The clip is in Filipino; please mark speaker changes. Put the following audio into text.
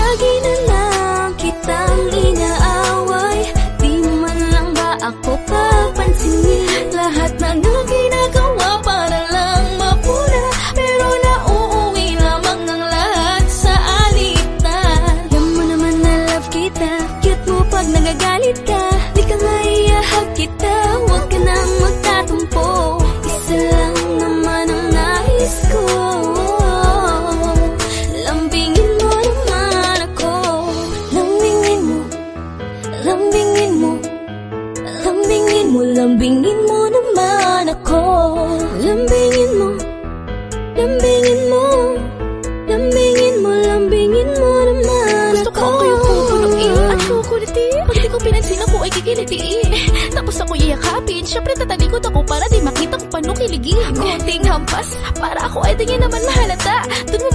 Speaker 1: lagi na lang kitang inaaway. Di man lang ba ako papansinin? Lahat ng ginagawa para lang mapuna, pero nauuwi lamang ang lahat sa alitan. Alam mo naman na love kita, cute mo pag nagagalit ka. Di ka nga iahag kita, huwag ka nang magtatampo. Isa lang naman ang nais ko, lambingin mo naman ako. Lambingin mo, lambingin mo, lambingin mo, lambingin mo naman ako. Lambingin mo, lambingin mo, lambingin mo, lambingin mo naman
Speaker 2: Gusto ko
Speaker 1: ako.
Speaker 2: kayong pupunuin at kukulitin. Pag di ko pinansin ako ay kikilitiin. Tapos ako iyakapin, syempre tatalikod ako para di makita kung paano kiligin. Konting hampas, para ako ay di niya naman mahalata. Doon mo